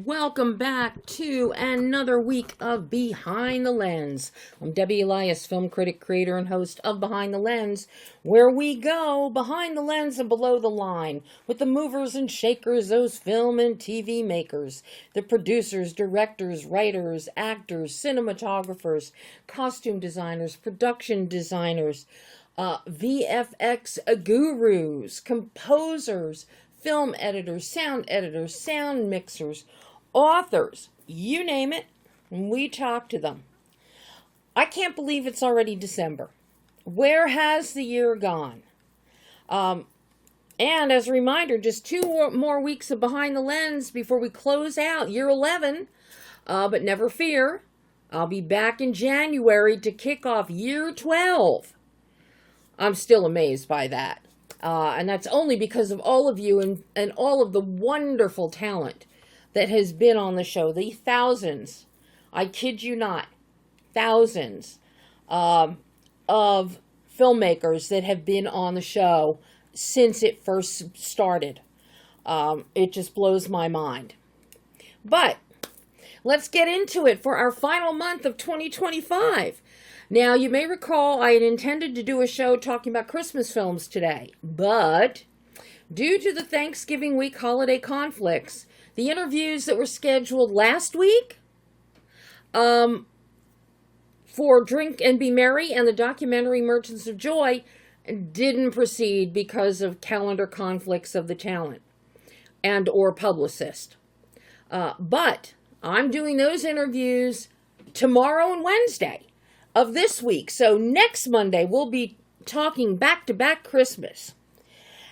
Welcome back to another week of Behind the Lens. I'm Debbie Elias, film critic, creator, and host of Behind the Lens, where we go behind the lens and below the line with the movers and shakers, those film and TV makers, the producers, directors, writers, actors, cinematographers, costume designers, production designers, VFX gurus, composers, film editors, sound mixers, authors, you name it, we talk to them. I can't believe it's already December. Where has the year gone? And as a reminder, just 2 more weeks of Behind the Lens before we close out year 11. But never fear, I'll be back in January to kick off year 12. I'm still amazed by that. And that's only because of all of you and all of the wonderful talent that has been on the show. The thousands, I kid you not, thousands of filmmakers that have been on the show since it first started. It just blows my mind. But let's get into it for our final month of 2025. Now, you may recall I had intended to do a show talking about Christmas films today, but due to the Thanksgiving week holiday conflicts, the interviews that were scheduled last week for Drink and Be Merry and the documentary Merchants of Joy didn't proceed because of calendar conflicts of the talent and or publicist. But I'm doing those interviews tomorrow and Wednesday of this week. So next Monday, we'll be talking back-to-back Christmas.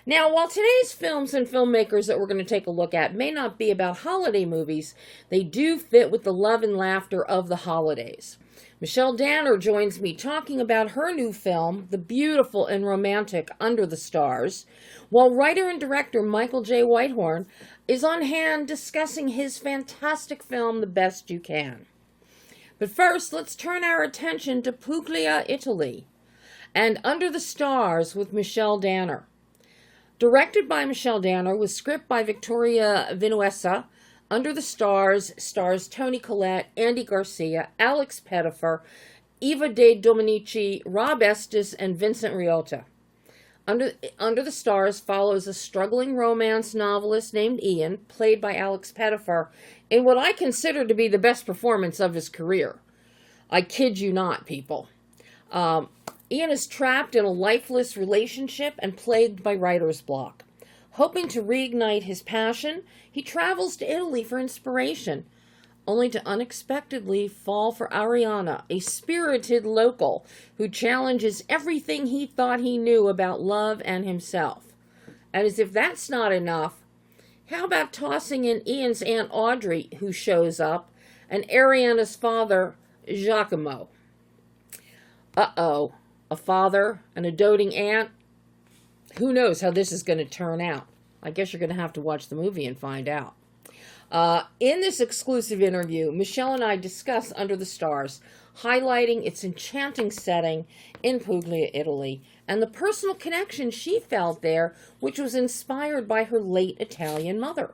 Now, while today's films and filmmakers that we're going to take a look at may not be about holiday movies, they do fit with the love and laughter of the holidays. Michelle Danner joins me talking about her new film, the beautiful and romantic Under the Stars, while writer and director Michael J. Weithorn is on hand discussing his fantastic film, The Best You Can. But first, let's turn our attention to Puglia, Italy, and Under the Stars with Michelle Danner. Directed by Michelle Danner, with script by Victoria Vinuesa, Under the Stars stars Toni Collette, Andy Garcia, Alex Pettyfer, Eva De Dominici, Rob Estes, and Vincent Riotta. Under the Stars follows a struggling romance novelist named Ian, played by Alex Pettyfer, in what I consider to be the best performance of his career. I kid you not, people. Ian is trapped in a lifeless relationship and plagued by writer's block. Hoping to reignite his passion, he travels to Italy for inspiration, only to unexpectedly fall for Ariana, a spirited local who challenges everything he thought he knew about love and himself. And as if that's not enough, how about tossing in Ian's Aunt Audrey, who shows up, and Ariana's father, Giacomo? Uh-oh. A father and a doting aunt? Who knows how this is going to turn out? I guess you're going to have to watch the movie and find out. In this exclusive interview, Michelle and I discuss Under the Stars, highlighting its enchanting setting in Puglia, Italy, and the personal connection she felt there, which was inspired by her late Italian mother.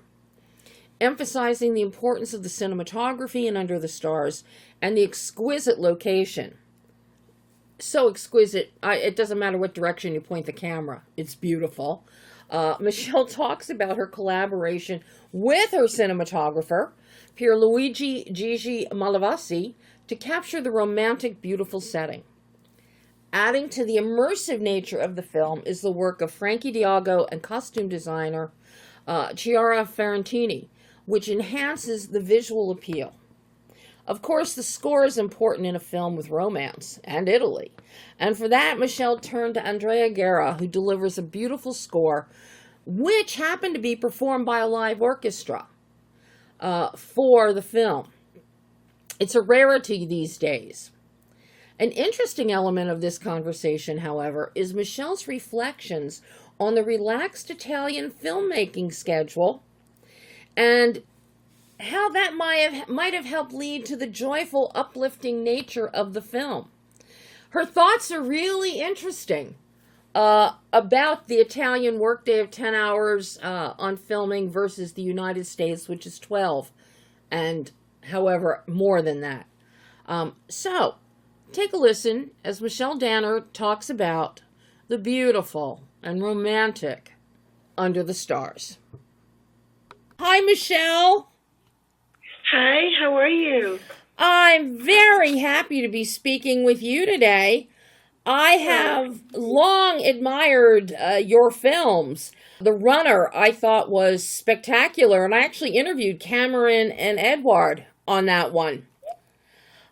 Emphasizing the importance of the cinematography in Under the Stars and the exquisite location. So exquisite, it doesn't matter what direction you point the camera. It's beautiful. Michelle talks about her collaboration with her cinematographer, Pierluigi Gigi Malavasi, to capture the romantic, beautiful setting. Adding to the immersive nature of the film is the work of Frankie Diago and costume designer Chiara Ferrantini, which enhances the visual appeal. Of course, the score is important in a film with romance, and Italy. And for that, Michelle turned to Andrea Guerra, who delivers a beautiful score, which happened to be performed by a live orchestra for the film. It's a rarity these days. An interesting element of this conversation, however, is Michelle's reflections on the relaxed Italian filmmaking schedule and how that might have helped lead to the joyful, uplifting nature of the film. Her thoughts are really interesting about the Italian workday of 10 hours on filming versus the United States, which is 12, and however, more than that. So, take a listen as Michelle Danner talks about the beautiful and romantic Under the Stars. Hi, Michelle. Hi, how are you? I'm very happy to be speaking with you today. I have long admired your films. The Runner, I thought, was spectacular, and I actually interviewed Cameron and Edward on that one.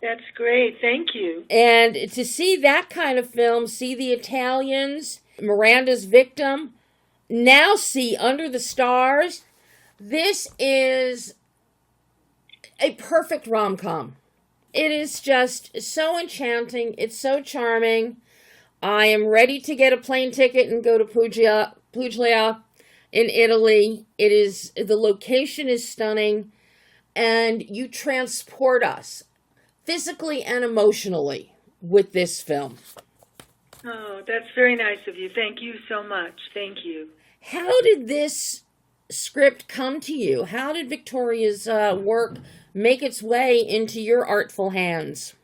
That's great, thank you. And to see that kind of film, see the Italians, Miranda's Victim, now see Under the Stars, this is a perfect rom-com. It is just so enchanting. It's so charming. I am ready to get a plane ticket and go to Puglia in Italy. The location is stunning, and you transport us physically and emotionally with this film. Oh, that's very nice of you. Thank you so much. Thank you. How did this script come to you? How did Victoria's work make its way into your artful hands?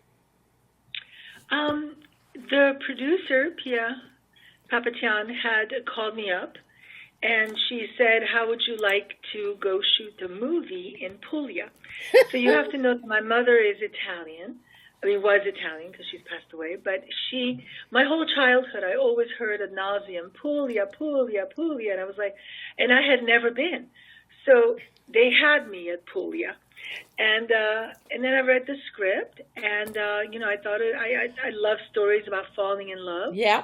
The producer, Pia Papatian, had called me up, and she said, how would you like to go shoot a movie in Puglia? So you have to know that my mother is Italian. I mean, was Italian because she's passed away, but my whole childhood, I always heard ad nauseum, Puglia, Puglia, Puglia, and I was like, and I had never been. So they had me at Puglia. And then I read the script, and, I thought I love stories about falling in love. Yeah.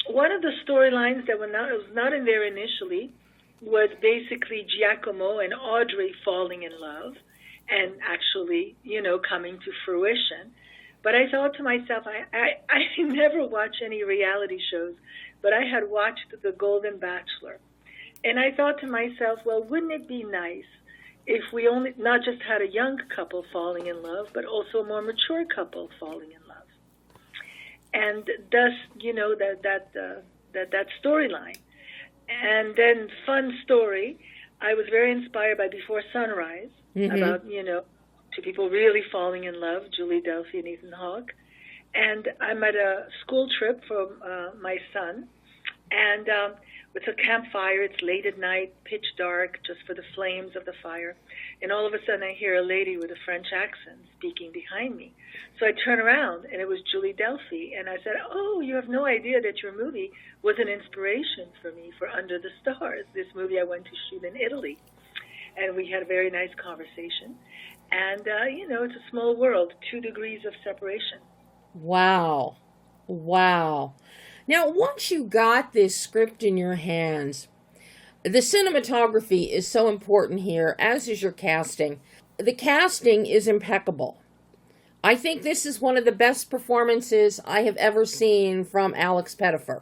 One of the storylines that was not in there initially was basically Giacomo and Audrey falling in love and actually, coming to fruition. But I thought to myself, I never watch any reality shows, but I had watched The Golden Bachelor. And I thought to myself, well, wouldn't it be nice if we not just had a young couple falling in love, but also a more mature couple falling in love? And thus, that storyline. And then, fun story, I was very inspired by Before Sunrise, about, two people really falling in love, Julie Delphi and Ethan Hawke. And I'm at a school trip for my son, and it's a campfire. It's late at night, pitch dark, just for the flames of the fire. And all of a sudden, I hear a lady with a French accent speaking behind me. So I turn around, and it was Julie Delphi. And I said, oh, you have no idea that your movie was an inspiration for me for Under the Stars, this movie I went to shoot in Italy. And we had a very nice conversation. And, it's a small world, 2 degrees of separation. Wow. Now, once you got this script in your hands, the cinematography is so important here, as is your casting. The casting is impeccable. I think this is one of the best performances I have ever seen from Alex Pettyfer,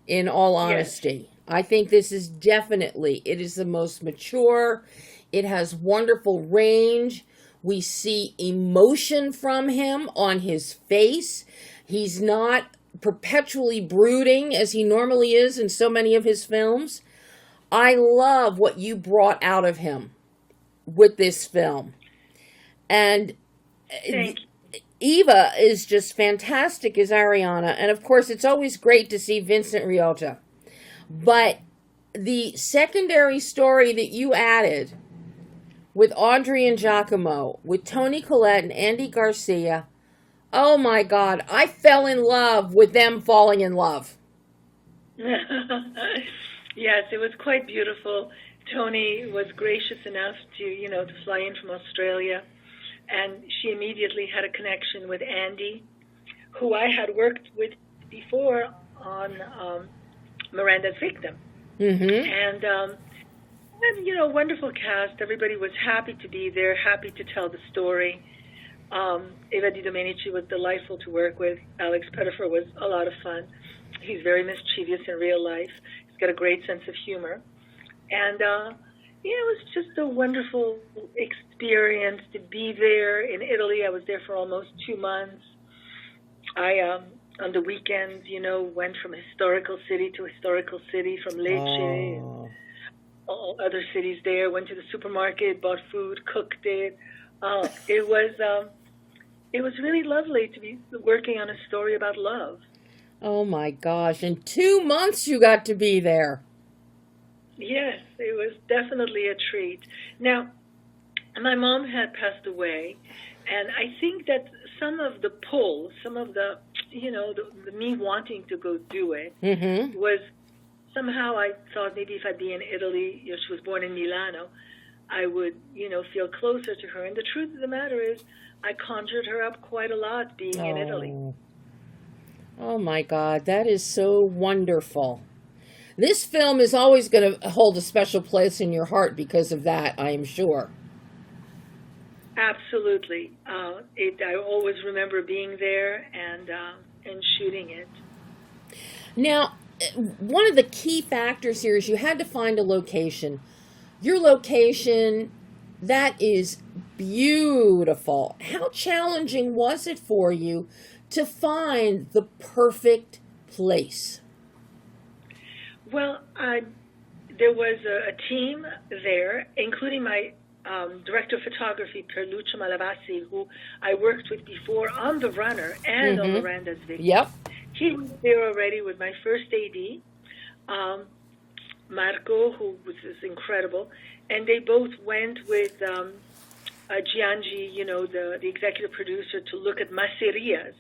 in all honesty. Yes. I think this is it is the most mature. It has wonderful range. We see emotion from him on his face. He's not perpetually brooding as he normally is in so many of his films. I love what you brought out of him with this film. And Eva is just fantastic as Ariana. And of course, it's always great to see Vincent Riotta. But the secondary story that you added with Audrey and Giacomo, with Toni Collette and Andy Garcia, oh my God, I fell in love with them falling in love. Yes, it was quite beautiful. Toni was gracious enough to fly in from Australia, and she immediately had a connection with Andy, who I had worked with before on Miranda's Victim. Mm-hmm. And, wonderful cast. Everybody was happy to be there, happy to tell the story. Eva De Dominici was delightful to work with. Alex Pettyfer was a lot of fun. He's very mischievous in real life. He's got a great sense of humor. And, it was just a wonderful experience to be there in Italy. I was there for almost 2 months. I, on the weekends, went from historical city to historical city, from Lecce, and all other cities there, went to the supermarket, bought food, cooked it. It was really lovely to be working on a story about love. Oh my gosh, in 2 months you got to be there. Yes, it was definitely a treat. Now, my mom had passed away, and I think that some of the pull, some of the, the me wanting to go do it was somehow I thought maybe if I'd be in Italy, she was born in Milano, I would, feel closer to her. And the truth of the matter is I conjured her up quite a lot being in Italy. Oh my God, that is so wonderful. This film is always going to hold a special place in your heart because of that, I am sure. Absolutely. I always remember being there and shooting it. Now, one of the key factors here is you had to find a location. Your location, that is beautiful. How challenging was it for you to find the perfect place? Well, there was a team there, including my director of photography, Pierlucio Malavasi, who I worked with before on The Runner and on Miranda's Victim. Yep. He was there already with my first AD, Marco, who was incredible, and they both went with Giangi, the executive producer, to look at macerias.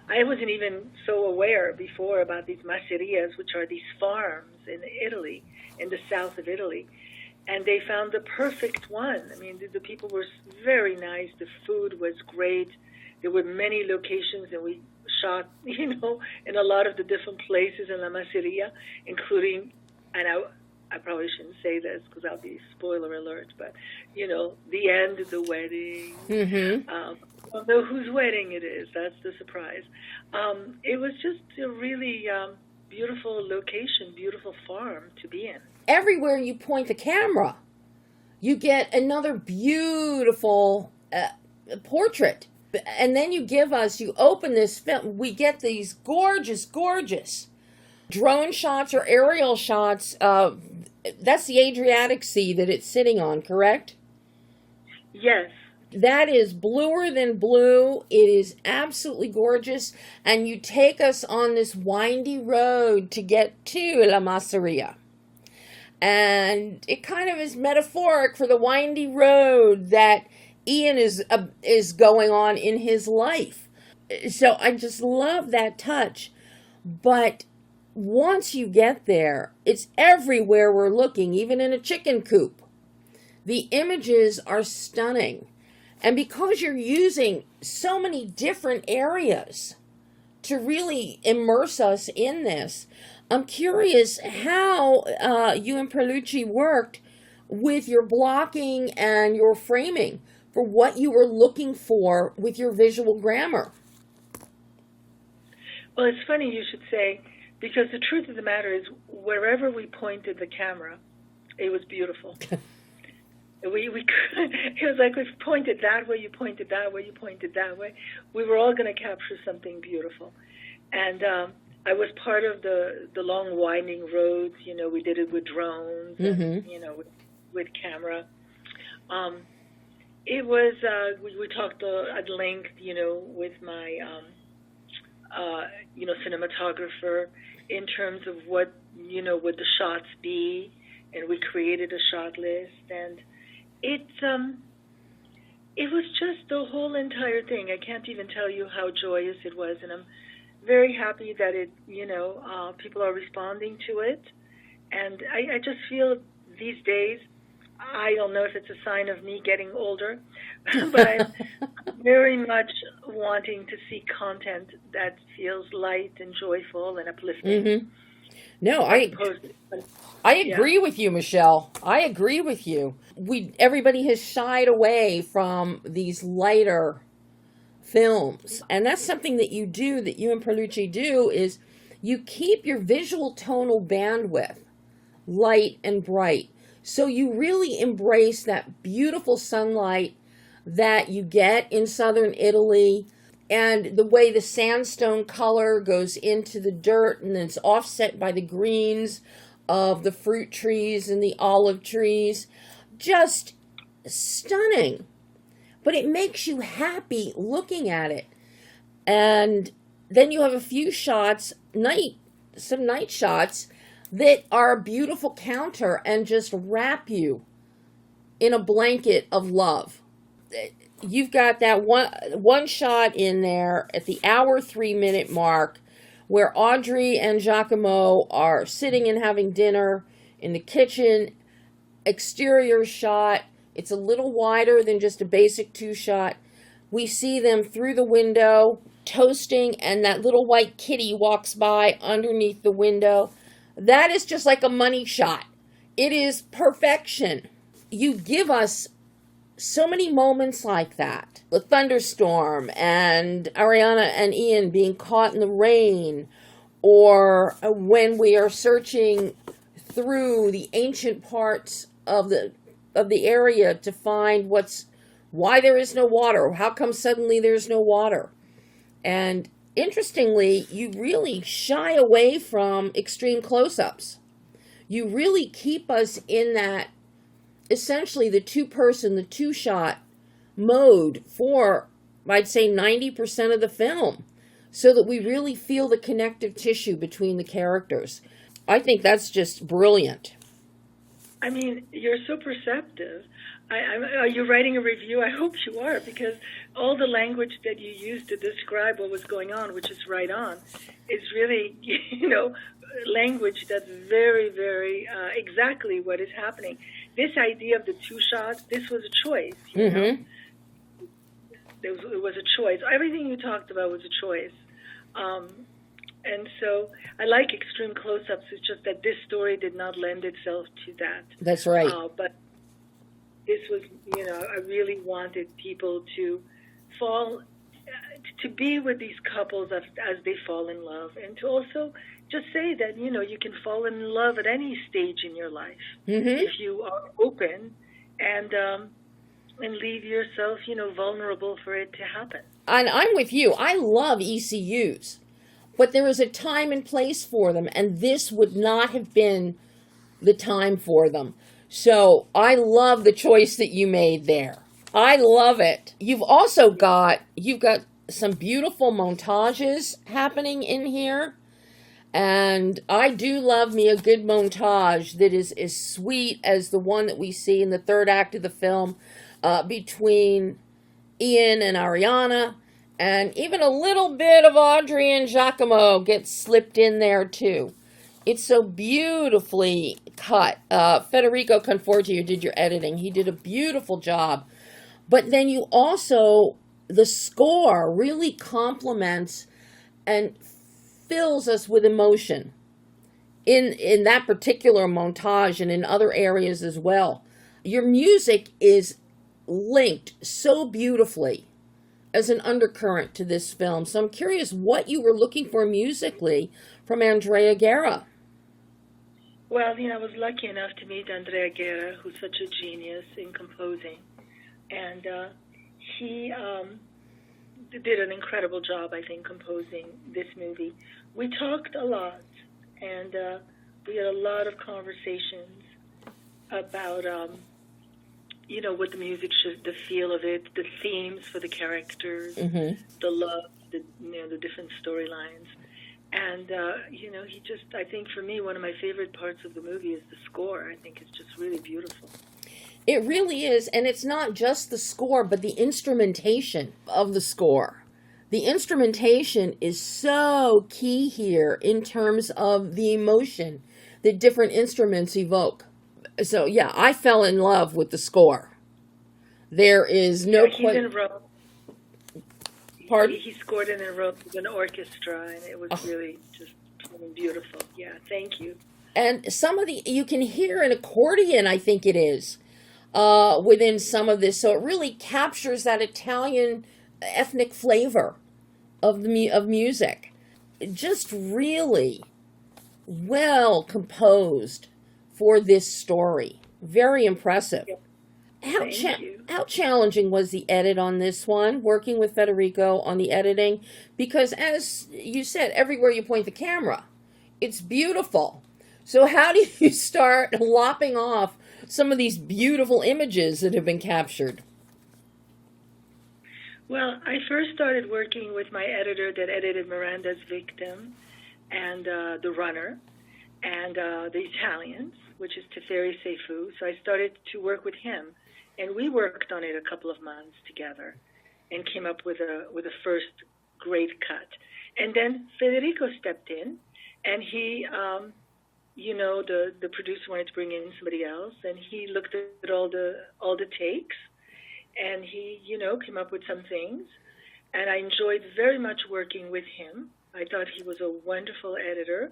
I wasn't even so aware before about these macerias, which are these farms in Italy, in the south of Italy. And they found the perfect one. I mean, the people were very nice. The food was great. There were many locations, and we shot, in a lot of the different places in La Maceria, including, and I probably shouldn't say this because I'll be spoiler alert, but, the end of the wedding. I don't know whose wedding it is. That's the surprise. It was just a really beautiful location, beautiful farm to be in. Everywhere you point the camera, you get another beautiful portrait. And then you open this film, we get these gorgeous, gorgeous drone shots or aerial shots. That's the Adriatic Sea that it's sitting on, correct? Yes. That is bluer than blue. It is absolutely gorgeous. And you take us on this windy road to get to La Masseria. And it kind of is metaphoric for the windy road that Ian is going on in his life. So I just love that touch. But once you get there, it's everywhere we're looking, even in a chicken coop. The images are stunning. And because you're using so many different areas to really immerse us in this, I'm curious how you and Pierluigi worked with your blocking and your framing for what you were looking for with your visual grammar. Well, it's funny you should say, because the truth of the matter is, wherever we pointed the camera, it was beautiful. It was like we pointed that way, you pointed that way, you pointed that way. We were all going to capture something beautiful. And I was part of the long winding roads. We did it with drones, and, with camera. It was, we talked at length, with my, cinematographer in terms of what, would the shots be, and we created a shot list, and it was just the whole entire thing. I can't even tell you how joyous it was, and I'm very happy that it, people are responding to it. And I just feel these days, I don't know if it's a sign of me getting older, but I'm very much wanting to see content that feels light and joyful and uplifting. No, I agree with you, Michelle. I agree with you. Everybody has shied away from these lighter films, and that's something that you and Perlucci do, is you keep your visual tonal bandwidth light and bright. So you really embrace that beautiful sunlight that you get in southern Italy, and the way the sandstone color goes into the dirt and then it's offset by the greens of the fruit trees and the olive trees. Just stunning. But it makes you happy looking at it. And then you have a few shots, some night shots, that are a beautiful counter and just wrap you in a blanket of love. You've got that one shot in there at the hour 3-minute mark where Audrey and Giacomo are sitting and having dinner in the kitchen. Exterior shot. It's a little wider than just a basic 2-shot. We see them through the window toasting, and that little white kitty walks by underneath the window. That is just like a money shot. It is perfection. You give us so many moments like that. The thunderstorm and Ariana and Ian being caught in the rain, or when we are searching through the ancient parts of the area to find why there is no water, how come suddenly there's no water. And interestingly, you really shy away from extreme close-ups. You really keep us in that, essentially the 2-person, the 2-shot mode for, I'd say, 90% of the film, so that we really feel the connective tissue between the characters. I think that's just brilliant. I mean, you're so perceptive. Are you writing a review? I hope you are, because all the language that you used to describe what was going on, which is right on, is really, language that's very, very exactly what is happening. This idea of the 2 shots, this was a choice. It was a choice. Everything you talked about was a choice. And so I like extreme close-ups. It's just that this story did not lend itself to that. That's right. But this was, I really wanted people to be with these couples as they fall in love, and to also just say that, you can fall in love at any stage in your life if you are open and leave yourself, vulnerable for it to happen. And I'm with you. I love ECUs, but there is a time and place for them, and this would not have been the time for them. So I love the choice that you made there. I love it. You've got some beautiful montages happening in here. And I do love me a good montage that is as sweet as the one that we see in the 3rd act of the film between Ian and Ariana. And even a little bit of Audrey and Giacomo gets slipped in there too. It's so beautifully cut. Federico Conforti, who did your editing, he did a beautiful job. But then the score really complements and fills us with emotion in that particular montage and in other areas as well. Your music is linked so beautifully as an undercurrent to this film. So I'm curious what you were looking for musically from Andrea Guerra. Well, I was lucky enough to meet Andrea Guerra, who's such a genius in composing. And he did an incredible job, I think, composing this movie. We talked a lot, and we had a lot of conversations about, what the music should, the feel of it, the themes for the characters, the love, the different storylines. And, I think for me, one of my favorite parts of the movie is the score. I think it's just really beautiful. It really is, and it's not just the score, but the instrumentation of the score. The instrumentation is so key here in terms of the emotion that different instruments evoke. So, yeah, I fell in love with the score. There is no question. He scored it in a row with an orchestra, and it was really just Beautiful. Yeah, thank you. And some of you can hear an accordion, I think it is, within some of this. So it really captures that Italian ethnic flavor of of music. Just really well composed for this story. Very impressive. How challenging was the edit on this one, working with Federico on the editing? Because as you said, everywhere you point the camera, it's beautiful. So how do you start lopping off some of these beautiful images that have been captured? Well, I first started working with my editor that edited Miranda's Victim and The Runner and The Italians, which is Teferi Seifu. So I started to work with him, and we worked on it a couple of months together and came up with a first great cut. And then Federico stepped in, and he, the producer wanted to bring in somebody else, and he looked at all the takes, and he, came up with some things. And I enjoyed very much working with him. I thought he was a wonderful editor,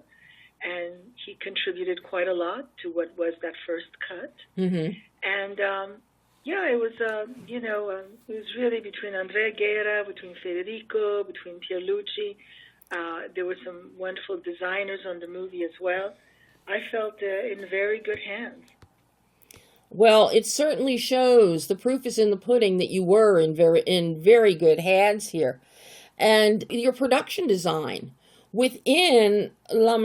and he contributed quite a lot to what was that first cut. Mm-hmm. And it was, it was really between Andrea Guerra, between Federico, between Pierluigi. There were some wonderful designers on the movie as well. I felt in very good hands. Well, it certainly shows. The proof is in the pudding that you were in very good hands here. And your production design within La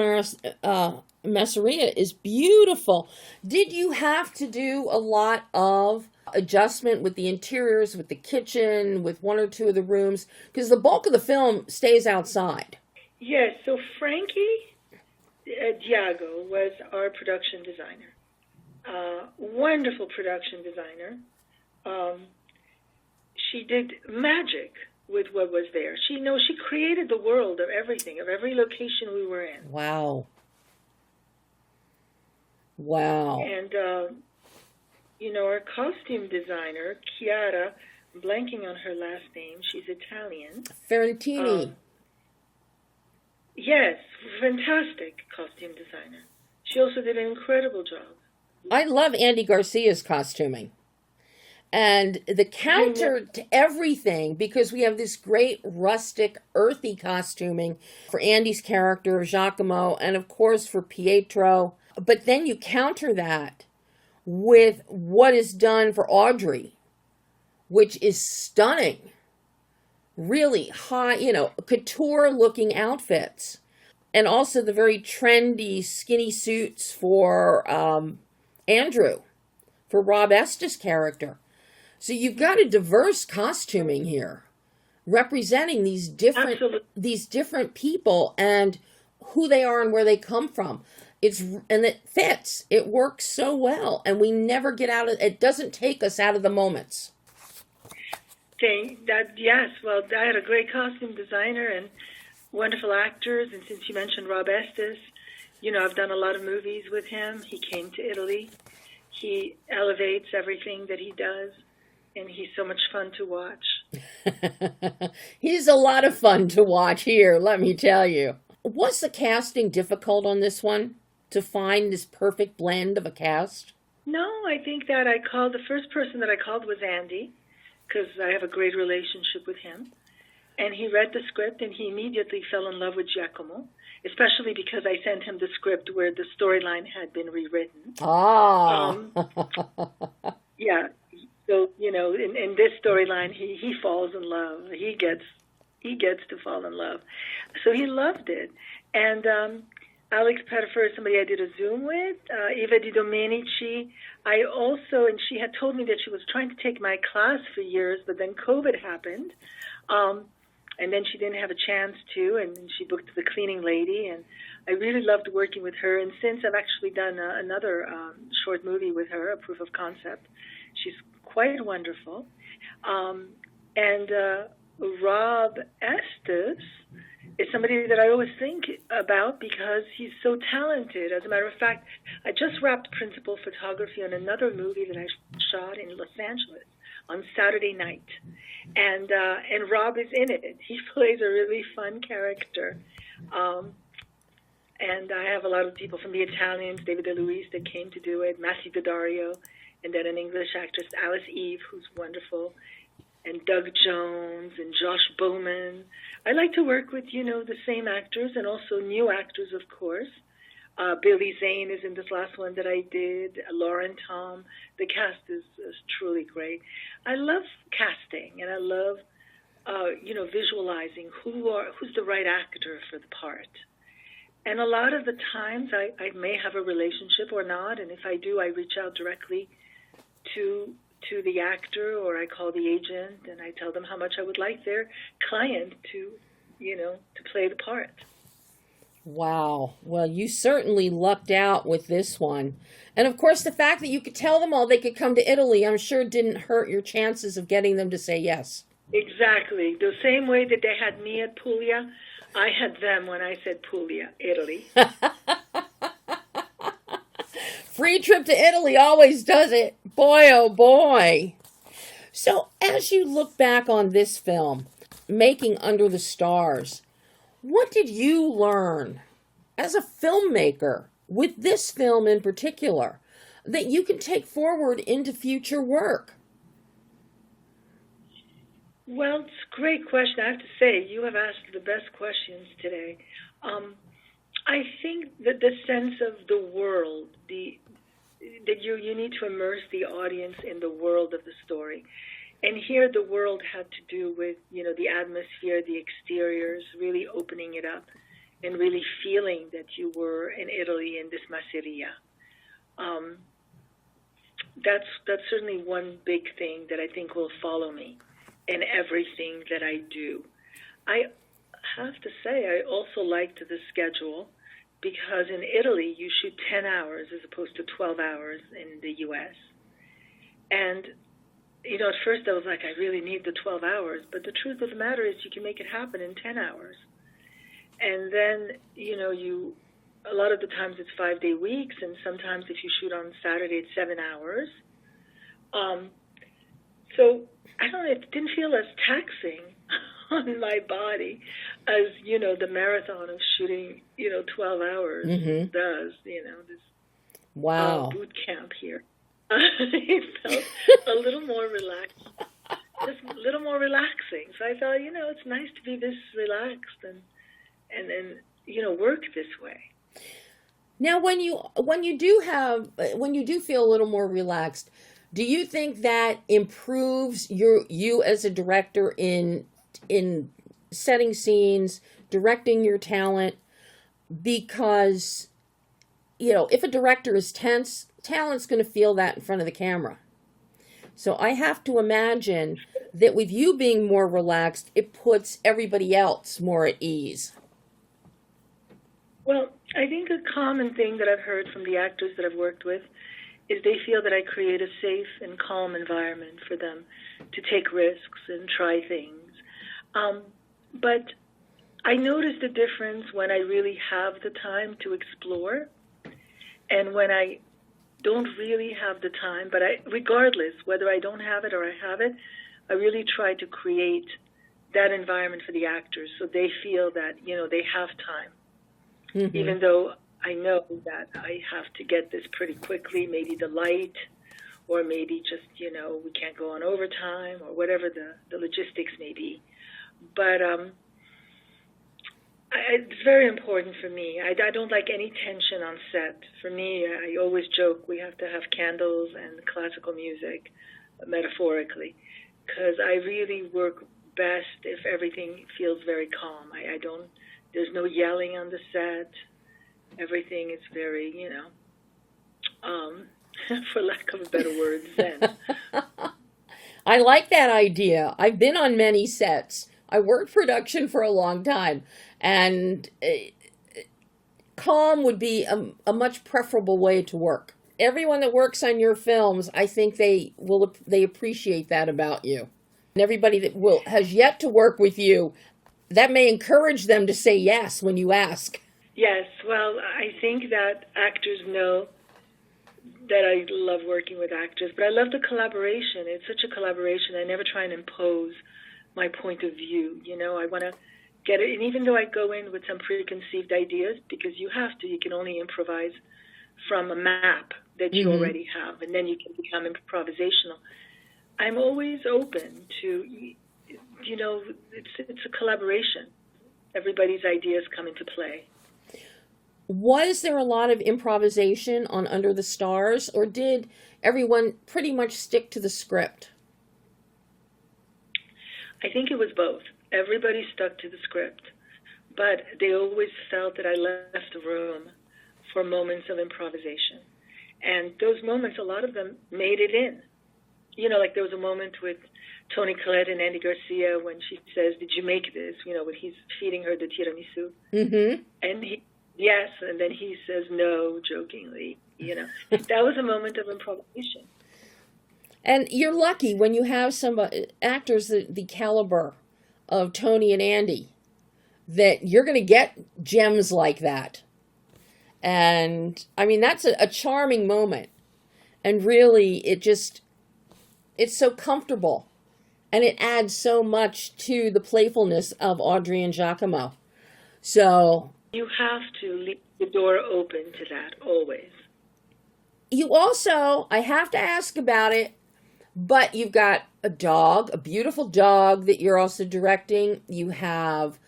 Masseria is beautiful. Did you have to do a lot of adjustment with the interiors, with the kitchen, with one or two of the rooms? Because the bulk of the film stays outside. Yes, so Frankie Diago was our production designer. Wonderful production designer. She did magic with what was there. She created the world of everything, of every location we were in. Wow. And, our costume designer, Chiara, I'm blanking on her last name. She's Italian. Ferrantini. Yes, fantastic costume designer. She also did an incredible job. I love Andy Garcia's costuming. And the counter to everything, because we have this great rustic, earthy costuming for Andy's character, Giacomo, and of course for Pietro. But then you counter that with what is done for Audrey, which is stunning. Really high, couture-looking outfits. And also the very trendy, skinny suits for Andrew, for Rob Estes' character. So you've got a diverse costuming here, representing these different people and who they are and where they come from. It fits. It works so well, and we never get out of it. Doesn't take us out of the moments. Yes. Well, I had a great costume designer and wonderful actors. And since you mentioned Rob Estes, I've done a lot of movies with him. He came to Italy. He elevates everything that he does, and he's so much fun to watch. He's a lot of fun to watch here, let me tell you. Was the casting difficult on this one, to find this perfect blend of a cast? No, I think that the first person that I called was Andy, because I have a great relationship with him. And he read the script, and he immediately fell in love with Giacomo, especially because I sent him the script where the storyline had been rewritten. Yeah. So, in this storyline, he falls in love. He gets to fall in love. So he loved it. And Alex Pettyfer is somebody I did a Zoom with. Eva De Dominici. And she had told me that she was trying to take my class for years, but then COVID happened. And then she didn't have a chance to, and she booked the cleaning lady, and I really loved working with her. And since I've actually done another short movie with her, a proof of concept, she's quite wonderful. And Rob Estes is somebody that I always think about because he's so talented. As a matter of fact, I just wrapped principal photography on another movie that I shot in Los Angeles on Saturday night. And Rob is in it. He plays a really fun character. And I have a lot of people from the Italians, David De Luis, that came to do it, Matthew Daddario, and then an English actress, Alice Eve, who's wonderful, and Doug Jones and Josh Bowman. I like to work with, the same actors and also new actors, of course. Billy Zane is in this last one that I did, Lauren Tom. The cast is truly great. I love casting, and I love, visualizing who's the right actor for the part. And a lot of the times I may have a relationship or not, and if I do, I reach out directly to the actor, or I call the agent and I tell them how much I would like their client to play the part. Wow. Well, you certainly lucked out with this one. And of course, the fact that you could tell them all they could come to Italy, I'm sure didn't hurt your chances of getting them to say yes. Exactly. The same way that they had me at Puglia, I had them when I said Puglia, Italy. Free trip to Italy always does it. Boy, oh boy. So as you look back on this film, Making Under the Stars, what did you learn as a filmmaker with this film in particular that you can take forward into future work? Well, it's a great question. I have to say, you have asked the best questions today. I think that the sense of the world, that you need to immerse the audience in the world of the story. And here the world had to do with, the atmosphere, the exteriors, really opening it up and really feeling that you were in Italy in this masseria. That's certainly one big thing that I think will follow me in everything that I do. I have to say, I also liked the schedule because in Italy you shoot 10 hours as opposed to 12 hours in the U.S. And at first I was like, I really need the 12 hours. But the truth of the matter is you can make it happen in 10 hours. And then, a lot of the times it's 5-day weeks, and sometimes if you shoot on Saturday, it's 7 hours. So, I don't know, it didn't feel as taxing on my body as, the marathon of shooting, 12 hours does, this boot camp here. It felt a little more relaxed, just a little more relaxing. So I thought, it's nice to be this relaxed and then, work this way. Now, when you do feel a little more relaxed, do you think that improves you as a director in setting scenes, directing your talent? Because, if a director is tense, talent's going to feel that in front of the camera. So I have to imagine that with you being more relaxed, it puts everybody else more at ease. Well, I think a common thing that I've heard from the actors that I've worked with is they feel that I create a safe and calm environment for them to take risks and try things. But I noticed a difference when I really have the time to explore and when I don't really have the time, but regardless, whether I don't have it or I have it, I really try to create that environment for the actors so they feel that, they have time. Mm-hmm. Even though I know that I have to get this pretty quickly, maybe the light, or maybe just, we can't go on overtime, or whatever the logistics may be. But it's very important for me. I don't like any tension on set. For me, I always joke we have to have candles and classical music, metaphorically, because I really work best if everything feels very calm. There's no yelling on the set. Everything is very, for lack of a better word, zen. I like that idea. I've been on many sets. I worked production for a long time, and calm would be a much preferable way to work. Everyone that works on your films, I think they appreciate that about you. And everybody that has yet to work with you, that may encourage them to say yes when you ask. Yes, well, I think that actors know that I love working with actors, but I love the collaboration. It's such a collaboration. I never try and impose my point of view. I want to get it. And even though I go in with some preconceived ideas, because you can only improvise from a map that you already have, and then you can become improvisational. I'm always open to, it's a collaboration. Everybody's ideas come into play. Was there a lot of improvisation on Under the Stars, or did everyone pretty much stick to the script? I think it was both. Everybody stuck to the script, but they always felt that I left room for moments of improvisation. And those moments, a lot of them made it in. Like there was a moment with Toni Collette and Andy Garcia when she says, "Did you make this?" When he's feeding her the tiramisu. Mm-hmm. And yes, and then he says no, jokingly. That was a moment of improvisation. And you're lucky when you have some actors the caliber of Toni and Andy, that you're going to get gems like that. And, I mean, that's a charming moment. And really, it's so comfortable. And it adds so much to the playfulness of Audrey and Giacomo. So you have to leave the door open to that, always. You also, I have to ask about it, but you've got a dog, a beautiful dog that you're also directing. You have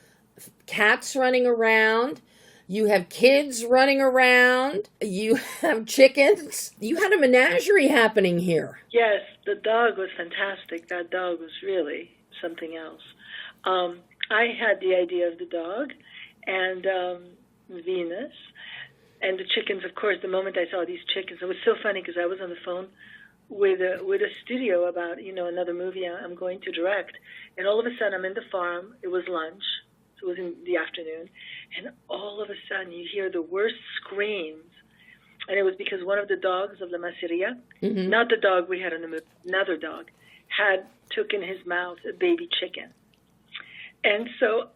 cats running around. You have kids running around. You have chickens. You had a menagerie happening here. Yes, the dog was fantastic. That dog was really something else. I had the idea of the dog and Venus and the chickens. Of course, the moment I saw these chickens, it was so funny because I was on the phone with a studio about another movie I'm going to direct, and all of a sudden I'm in the farm. It was lunch, so it was in the afternoon, and all of a sudden you hear the worst screams, and it was because one of the dogs of La Masseria, not the dog we had in the movie, another dog, had took in his mouth a baby chicken. And so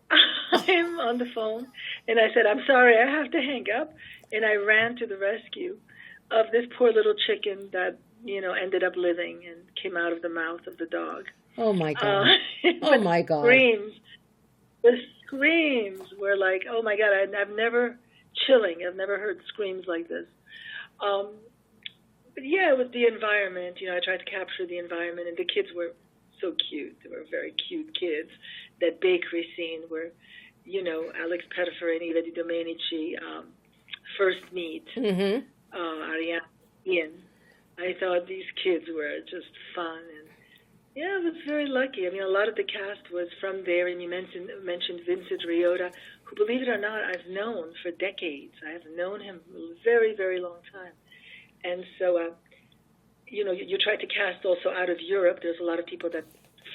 I'm on the phone, and I said, "I'm sorry, I have to hang up," and I ran to the rescue of this poor little chicken that ended up living and came out of the mouth of the dog. Oh, my God. Oh, my God. The screams were like, oh, my God, I've never heard screams like this. But, yeah, it was the environment. I tried to capture the environment, and the kids were so cute. They were very cute kids. That bakery scene where, Alex Pettyfer and Eva De Dominici first meet Ariana, Ian. I thought these kids were just fun, and yeah, I was very lucky. I mean, a lot of the cast was from there, and you mentioned Vincent Riotta, who, believe it or not, I've known for decades. I have known him a very, very long time. And so, you try to cast also out of Europe. There's a lot of people that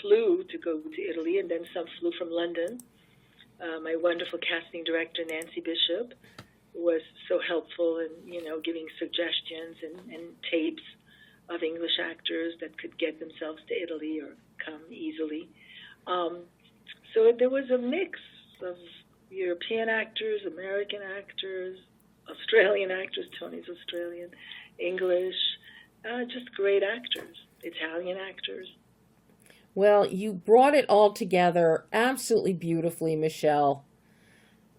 flew to go to Italy, and then some flew from London. My wonderful casting director, Nancy Bishop, was so helpful in, giving suggestions and tapes of English actors that could get themselves to Italy or come easily. So there was a mix of European actors, American actors, Australian actors, Tony's Australian, English, just great actors, Italian actors. Well, you brought it all together absolutely beautifully, Michelle.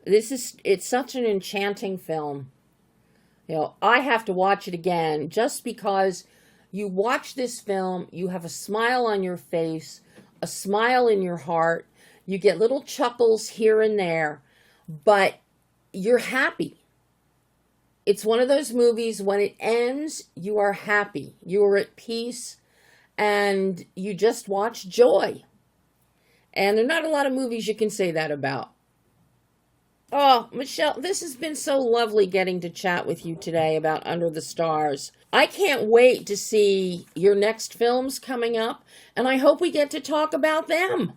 It's such an enchanting film. I have to watch it again just because you watch this film, you have a smile on your face, a smile in your heart, you get little chuckles here and there, but you're happy. It's one of those movies, when it ends, you are happy, you are at peace, and you just watch joy. And there are not a lot of movies you can say that about. Oh, Michelle, this has been so lovely getting to chat with you today about Under the Stars. I can't wait to see your next films coming up, and I hope we get to talk about them.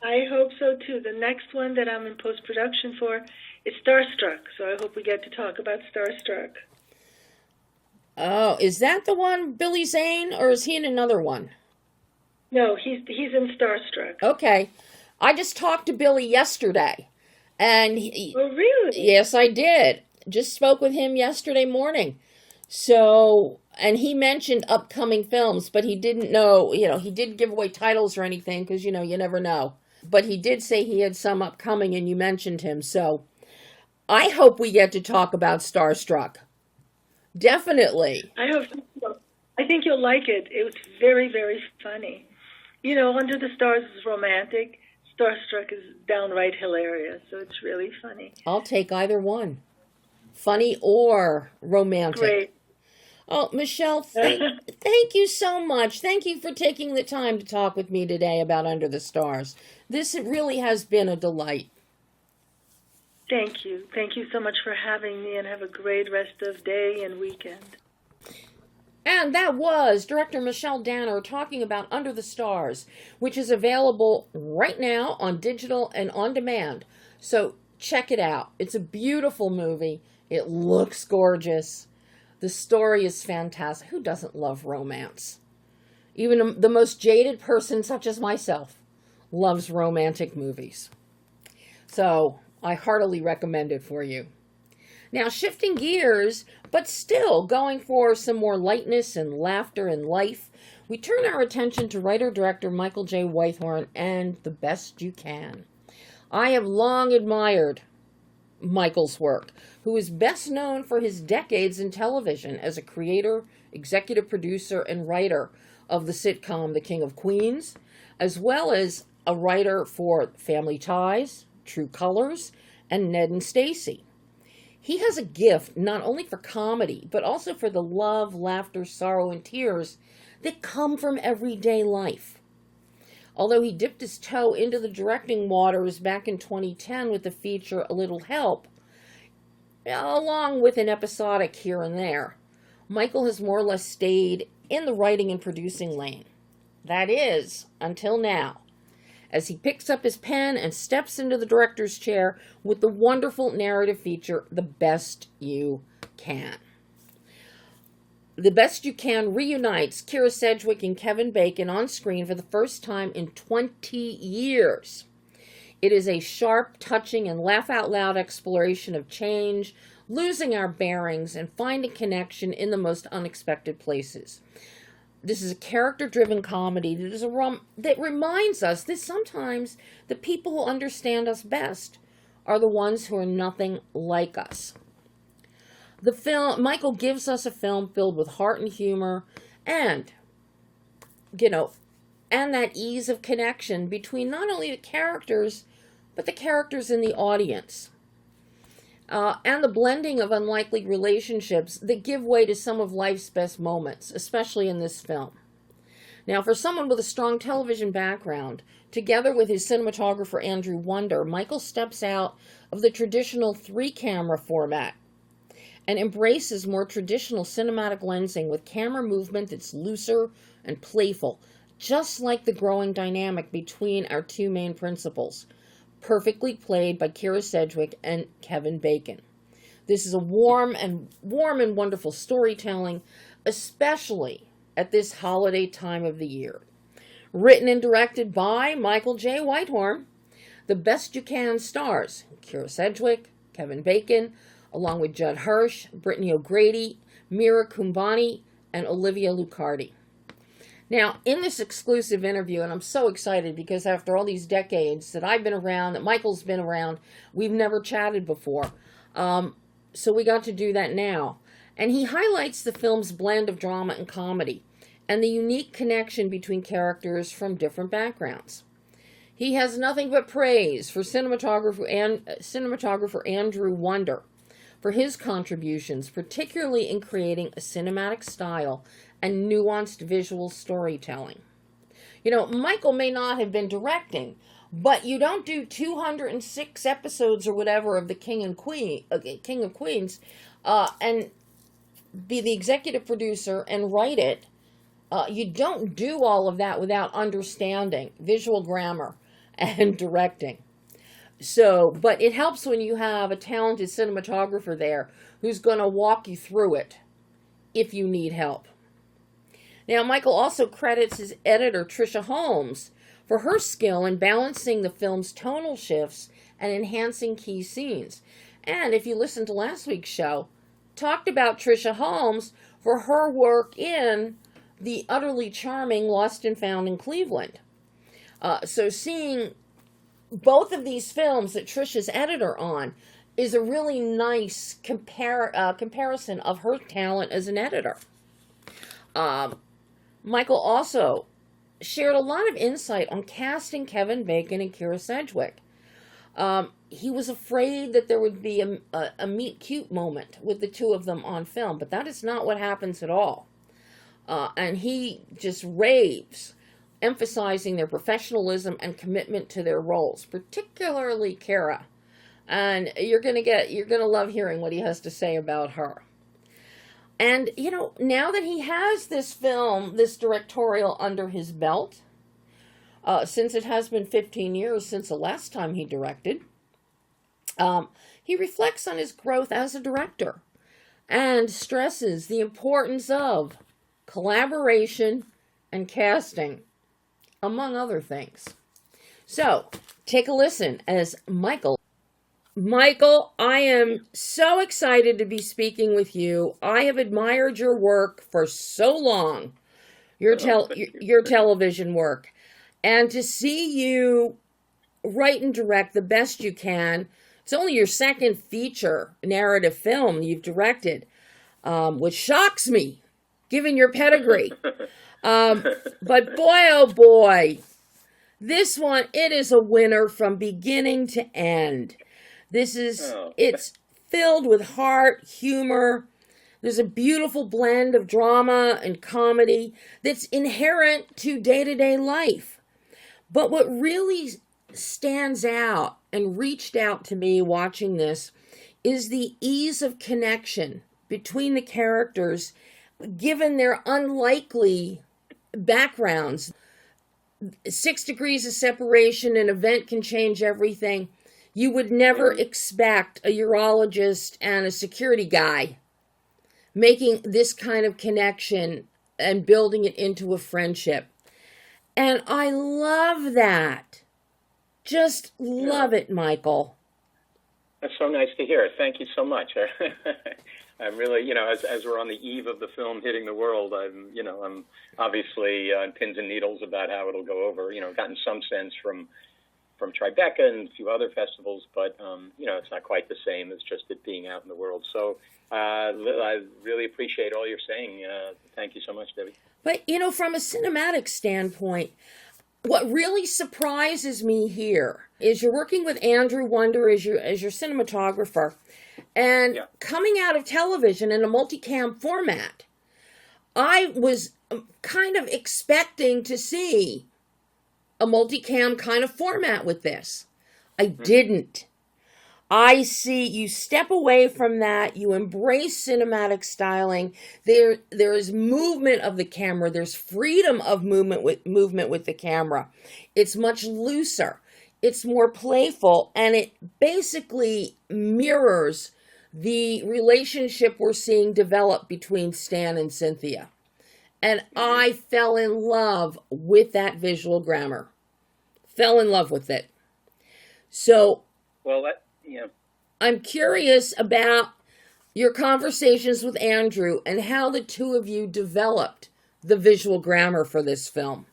I hope so, too. The next one that I'm in post-production for is Starstruck, so I hope we get to talk about Starstruck. Oh, is that the one, Billy Zane, or is he in another one? No, he's in Starstruck. Okay. I just talked to Billy yesterday. And oh, really? Yes, I did. Just spoke with him yesterday morning. So, and he mentioned upcoming films, but he didn't know, he didn't give away titles or anything because, you never know. But he did say he had some upcoming, and you mentioned him. So I hope we get to talk about Starstruck. Definitely. I hope so. I think you'll like it. It was very, very funny. You know, Under the Stars is romantic. Starstruck is downright hilarious, so it's really funny. I'll take either one. Funny or romantic. Great. Oh, Michelle, thank you so much. Thank you for taking the time to talk with me today about Under the Stars. This really has been a delight. Thank you. Thank you so much for having me, and have a great rest of day and weekend. And that was director Michelle Danner talking about Under the Stars, which is available right now on digital and on demand. So check it out. It's a beautiful movie. It looks gorgeous. The story is fantastic. Who doesn't love romance? Even the most jaded person, such as myself, loves romantic movies. So I heartily recommend it for you. Now, shifting gears, but still going for some more lightness and laughter in life, we turn our attention to writer-director Michael J. Weithorn and The Best You Can. I have long admired Michael's work, who is best known for his decades in television as a creator, executive producer, and writer of the sitcom The King of Queens, as well as a writer for Family Ties, True Colors, and Ned and Stacy. He has a gift not only for comedy, but also for the love, laughter, sorrow, and tears that come from everyday life. Although he dipped his toe into the directing waters back in 2010 with the feature A Little Help, along with an episodic here and there, Michael has more or less stayed in the writing and producing lane. That is, until now, as he picks up his pen and steps into the director's chair with the wonderful narrative feature, The Best You Can. The Best You Can reunites Kyra Sedgwick and Kevin Bacon on screen for the first time in 20 years. It is a sharp, touching, and laugh-out-loud exploration of change, losing our bearings, and finding connection in the most unexpected places. This is a character-driven comedy that reminds us that sometimes the people who understand us best are the ones who are nothing like us. The film, Michael gives us a film filled with heart and humor and, and that ease of connection between not only the characters, but the characters in the audience. And the blending of unlikely relationships that give way to some of life's best moments, especially in this film. Now, for someone with a strong television background, together with his cinematographer Andrew Wonder, Michael steps out of the traditional 3-camera format and embraces more traditional cinematic lensing with camera movement that's looser and playful, just like the growing dynamic between our two main principals, perfectly played by Kyra Sedgwick and Kevin Bacon. This is a warm and wonderful storytelling, especially at this holiday time of the year. Written and directed by Michael J. Weithorn, The Best You Can stars Kyra Sedgwick, Kevin Bacon, along with Judd Hirsch, Brittany O'Grady, Mira Kumbani, and Olivia Lucardi. Now, in this exclusive interview, and I'm so excited because after all these decades that I've been around, that Michael's been around, we've never chatted before. So we got to do that now. And he highlights the film's blend of drama and comedy and the unique connection between characters from different backgrounds. He has nothing but praise for cinematographer Andrew Wonder for his contributions, particularly in creating a cinematic style and nuanced visual storytelling. Michael may not have been directing, but you don't do 206 episodes or whatever of the King of Queens, and be the executive producer and write it. You don't do all of that without understanding visual grammar and directing. But it helps when you have a talented cinematographer there who's going to walk you through it if you need help. Now, Michael also credits his editor, Tricia Holmes, for her skill in balancing the film's tonal shifts and enhancing key scenes. And if you listened to last week's show, talked about Tricia Holmes for her work in the utterly charming Lost and Found in Cleveland. So seeing both of these films that Trisha's editor on is a really nice comparison of her talent as an editor. Michael also shared a lot of insight on casting Kevin Bacon and Kira Sedgwick. He was afraid that there would be a meet cute moment with the two of them on film, but that is not what happens at all. And he just raves, emphasizing their professionalism and commitment to their roles, particularly Kira. And you're gonna love hearing what he has to say about her. And, you know, now that he has this film, this directorial under his belt, since it has been 15 years since the last time he directed, he reflects on his growth as a director and stresses the importance of collaboration and casting, among other things. So, take a listen as Michael, I am so excited to be speaking with you. I have admired your work for so long, your television work, and to see you write and direct the best you can. It's only your second feature narrative film you've directed, which shocks me, given your pedigree. But boy, oh boy, this one, it is a winner from beginning to end. It's filled with heart, humor. There's a beautiful blend of drama and comedy that's inherent to day-to-day life. But what really stands out and reached out to me watching this is the ease of connection between the characters, given their unlikely backgrounds. 6 degrees of separation, an event can change everything. You would never expect a urologist and a security guy making this kind of connection and building it into a friendship. And I love that. Just love it, Michael. That's so nice to hear. Thank you so much. I'm really, as we're on the eve of the film hitting the world, I'm obviously on pins and needles about how it'll go over. Gotten some sense from Tribeca and a few other festivals, but it's not quite the same as just it being out in the world. So I really appreciate all you're saying. Thank you so much, Debbie. But from a cinematic standpoint, what really surprises me here is you're working with Andrew Wonder as your cinematographer, and coming out of television in a multicam format. I was kind of expecting to see a multicam kind of format with this. I didn't. I see you step away from that. You embrace cinematic styling. There is movement of the camera. There's freedom of movement with the camera. It's much looser. It's more playful, and it basically mirrors the relationship we're seeing develop between Stan and Cynthia. And I fell in love with that visual grammar. Fell in love with it. So, I'm curious about your conversations with Andrew and how the two of you developed the visual grammar for this film.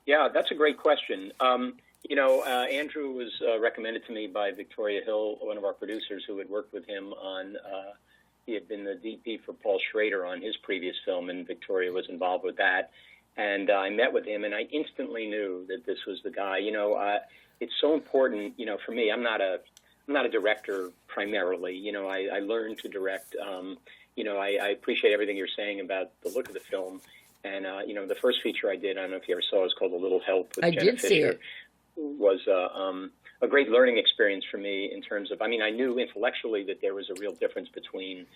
Yeah, that's a great question. Andrew was recommended to me by Victoria Hill, one of our producers who had worked with him on, he had been the DP for Paul Schrader on his previous film, and Victoria was involved with that. And I met with him, and I instantly knew that this was the guy. It's so important, for me. I'm not a director primarily. I learned to direct. I appreciate everything you're saying about the look of the film. And, the first feature I did, I don't know if you ever saw, it was called A Little Help with Jenna Fisher. I did see it. Was a great learning experience for me in terms of, I knew intellectually that there was a real difference between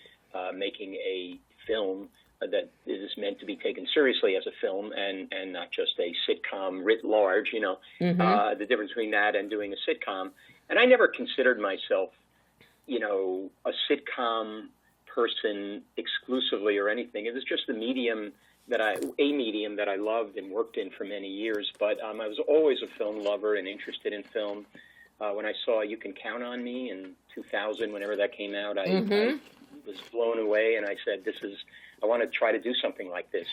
making a film that is meant to be taken seriously as a film and not just a sitcom writ large, the difference between that and doing a sitcom. And I never considered myself, a sitcom person exclusively or anything. It was just a medium that I loved and worked in for many years. But I was always a film lover and interested in film. When I saw You Can Count on Me in 2000, whenever that came out, I was blown away, and I said, I want to try to do something like this,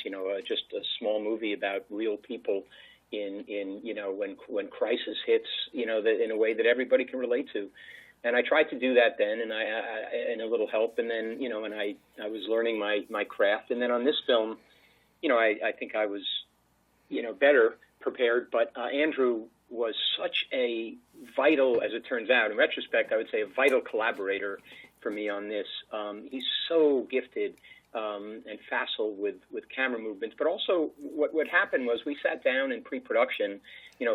just a small movie about real people in when crisis hits, that in a way that everybody can relate to. And I tried to do that then, and and a little help, and then and I was learning my craft, and then on this film, I think I was better prepared. But Andrew was such a vital, as it turns out, in retrospect, I would say a vital collaborator for me on this. He's so gifted and facile with camera movements, but also what happened was we sat down in pre-production,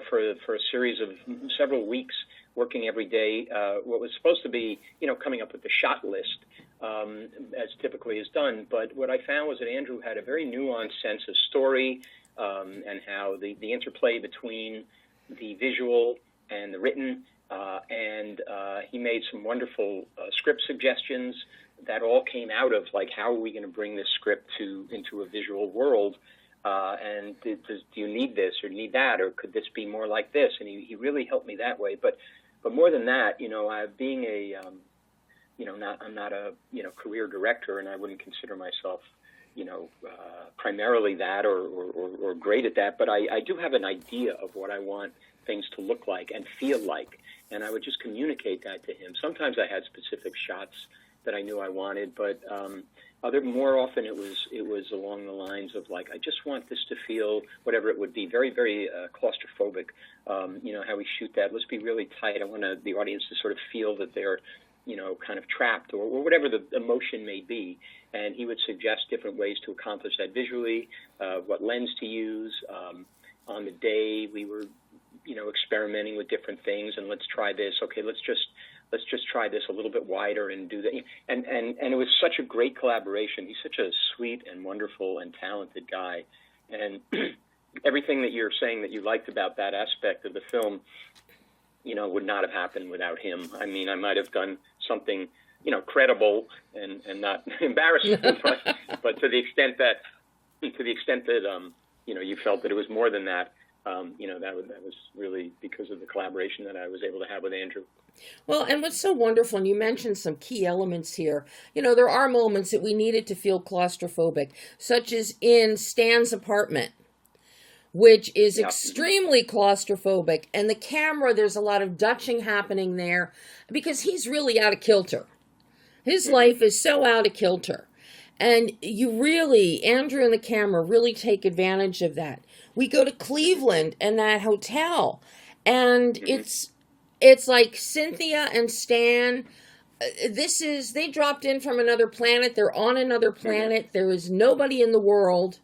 for a series of several weeks, working every day, what was supposed to be, coming up with the shot list, as typically is done. But what I found was that Andrew had a very nuanced sense of story, and how the interplay between the visual and the written, and he made some wonderful script suggestions that all came out of, like, how are we going to bring this script into a visual world, and do you need this or need that, or could this be more like this? And he really helped me that way. But more than that, being I'm not a career director, and I wouldn't consider myself primarily that or great at that, but I do have an idea of what I want things to look like and feel like, and I would just communicate that to him. Sometimes I had specific shots that I knew I wanted, but more often it was along the lines of, like, I just want this to feel, whatever it would be, very, very claustrophobic. How we shoot that, let's be really tight. I want the audience to sort of feel that they're kind of trapped, or whatever the emotion may be. And he would suggest different ways to accomplish that visually, what lens to use. On the day, we were, experimenting with different things, and let's try this. Okay, let's just try this a little bit wider and do that. And it was such a great collaboration. He's such a sweet and wonderful and talented guy. And everything that you're saying that you liked about that aspect of the film, would not have happened without him. I mean, I might have done something, credible and not embarrassing, but to the extent that you felt that it was more than that, that was really because of the collaboration that I was able to have with Andrew. Well, and what's so wonderful, and you mentioned some key elements here, there are moments that we needed to feel claustrophobic, such as in Stan's apartment, which is extremely claustrophobic. And the camera, there's a lot of Dutching happening there because he's really out of kilter. His life is so out of kilter. And Andrew and the camera really take advantage of that. We go to Cleveland and that hotel, and it's like Cynthia and Stan. They dropped in from another planet. They're on another planet. There is nobody in the world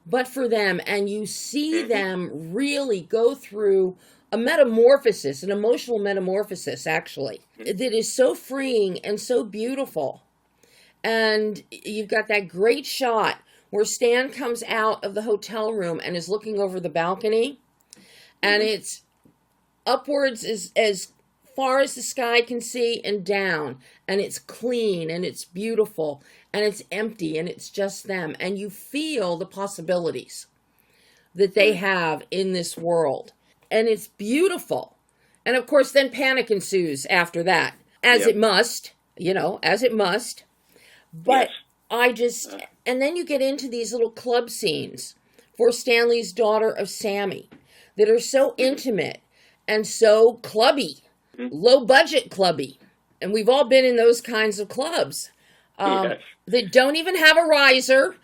but for them. And you see them really go through a metamorphosis, an emotional metamorphosis, actually, that is so freeing and so beautiful. And you've got that great shot where Stan comes out of the hotel room and is looking over the balcony, and it's upwards as far as the sky can see and down, and it's clean and it's beautiful and it's empty and it's just them, and you feel the possibilities that they have in this world, and it's beautiful. And of course then panic ensues after that, as it must, as it must. But and then you get into these little club scenes for Stanley's daughter of Sammy that are so intimate and so clubby, low budget clubby. And we've all been in those kinds of clubs that don't even have a riser.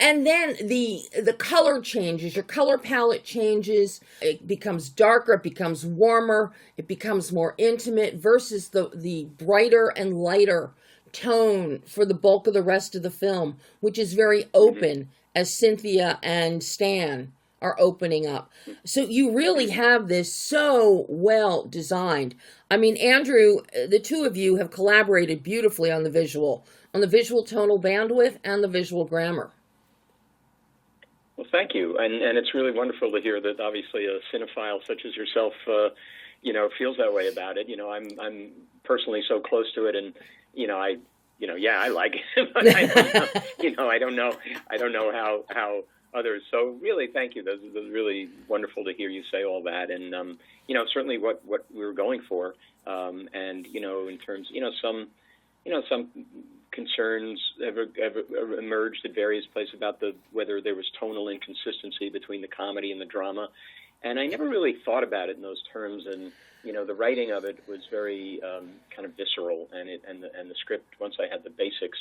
And then the color changes, your color palette changes, it becomes darker, it becomes warmer, it becomes more intimate versus the brighter and lighter tone for the bulk of the rest of the film, which is very open as Cynthia and Stan are opening up. So you really have this so well designed. I mean, Andrew, the two of you have collaborated beautifully on the visual tonal bandwidth and the visual grammar. Well, thank you, and it's really wonderful to hear that. Obviously, a cinephile such as yourself, feels that way about it. I'm personally so close to it, and I like it, but I don't know how others. So really, thank you. That was really wonderful to hear you say all that, and certainly what we were going for, and in terms, some concerns have emerged at various places about whether there was tonal inconsistency between the comedy and the drama, and I never really thought about it in those terms. And the writing of it was very kind of visceral, and the script. Once I had the basics,